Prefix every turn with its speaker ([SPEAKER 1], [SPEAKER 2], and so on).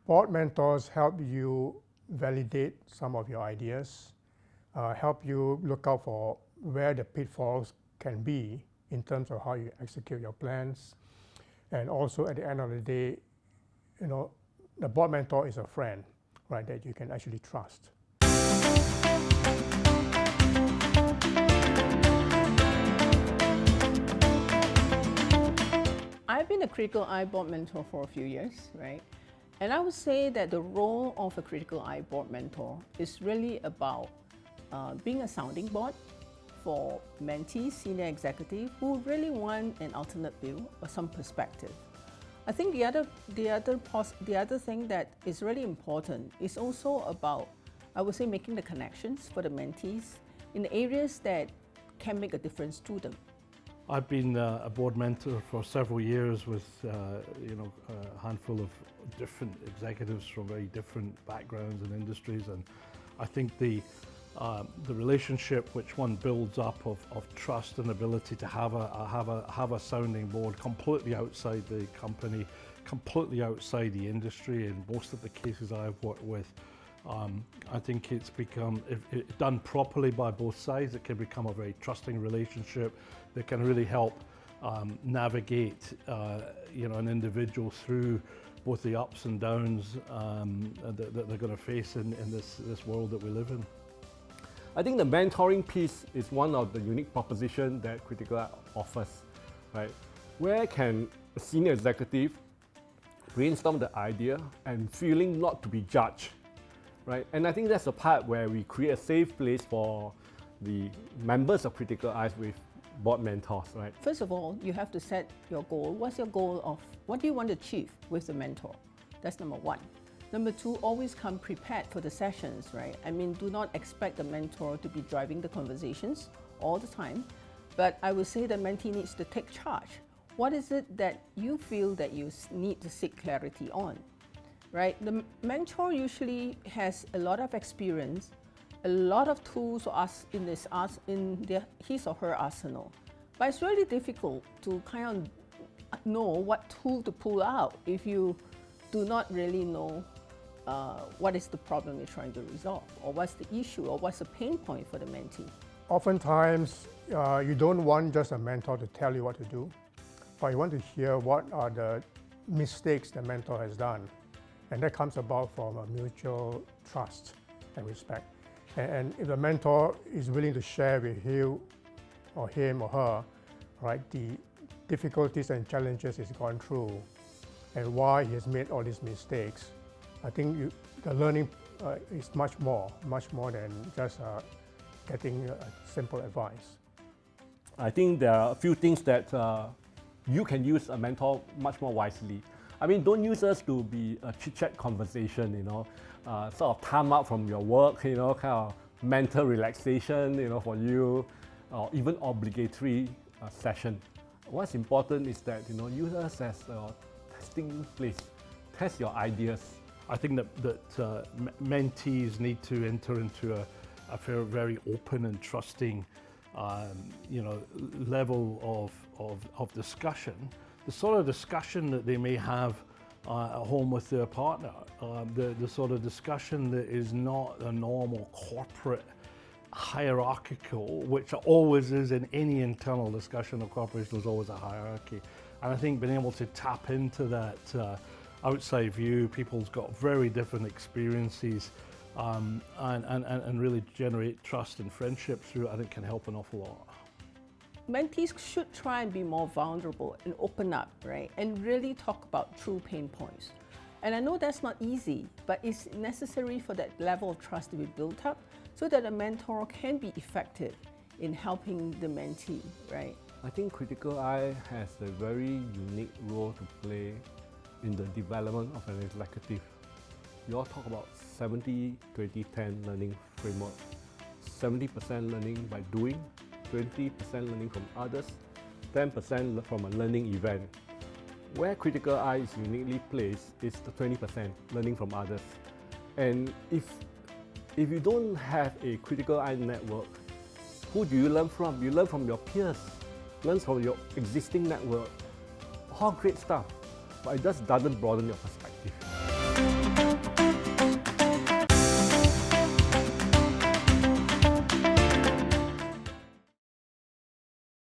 [SPEAKER 1] Board mentors help you validate some of your ideas, help you look out for where the pitfalls can be in terms of how you execute your plans. And also at the end of the day, the board mentor is a friend, right, that you can actually trust.
[SPEAKER 2] I've been a Criticaleye board mentor for a few years, right? And I would say that the role of a Criticaleye board mentor is really about being a sounding board for mentees, senior executives who really want an alternate view or some perspective. I think the other thing that is really important is also about, I would say, making the connections for the mentees in areas that can make a difference to them.
[SPEAKER 3] I've been a board mentor for several years with a handful of different executives from very different backgrounds and industries, and I think the relationship which one builds up of trust and ability to have a sounding board completely outside the company, completely outside the industry in most of the cases I've worked with. I think it's become, if done properly by both sides, it can become a very trusting relationship that can really help navigate an individual through both the ups and downs that they're going to face in this world that we live in.
[SPEAKER 4] I think the mentoring piece is one of the unique propositions that Criticaleye offers, right? Where can a senior executive brainstorm the idea and feeling not to be judged, right? And I think that's the part where we create a safe place for the members of Criticaleye with board mentors, right?
[SPEAKER 2] First of all, you have to set your goal. What's your goal of what do you want to achieve with the mentor? That's number one. Number two, always come prepared for the sessions, right? I mean, do not expect the mentor to be driving the conversations all the time, but I would say the mentee needs to take charge. What is it that you feel that you need to seek clarity on, right? The mentor usually has a lot of experience, a lot of tools in his or her arsenal, but it's really difficult to kind of know what tool to pull out if you do not really know what is the problem you're trying to resolve, or what's the issue, or what's the pain point for the mentee.
[SPEAKER 1] Oftentimes, you don't want just a mentor to tell you what to do, but you want to hear what are the mistakes the mentor has done. And that comes about from a mutual trust and respect. And if the mentor is willing to share with you or him or her, right, the difficulties and challenges he's gone through and why he has made all these mistakes, I think the learning is much more than just getting simple advice.
[SPEAKER 4] I think there are a few things that you can use a mentor much more wisely. I mean, don't use us to be a chit-chat conversation, sort of time out from your work, kind of mental relaxation, for you, or even obligatory session. What's important is that, use us as a testing place, test your ideas.
[SPEAKER 3] I think that mentees need to enter into a very open and trusting, level of discussion. The sort of discussion that they may have at home with their partner, the sort of discussion that is not a normal corporate hierarchical, which always is in any internal discussion of corporation. There's always a hierarchy, and I think being able to tap into that outside view, people's got very different experiences, and really generate trust and friendship through it, I think can help an awful lot.
[SPEAKER 2] Mentees should try and be more vulnerable and open up, right? And really talk about true pain points. And I know that's not easy, but it's necessary for that level of trust to be built up so that a mentor can be effective in helping the mentee, right?
[SPEAKER 4] I think Criticaleye has a very unique role to play in the development of an executive. You all talk about 70-20-10 learning framework. 70% learning by doing, 20% learning from others, 10% from a learning event. Where Criticaleye is uniquely placed is the 20% learning from others. And if you don't have a Criticaleye network, who do you learn from? You learn from your peers, learn from your existing network. All great stuff, but it just doesn't broaden your perspective.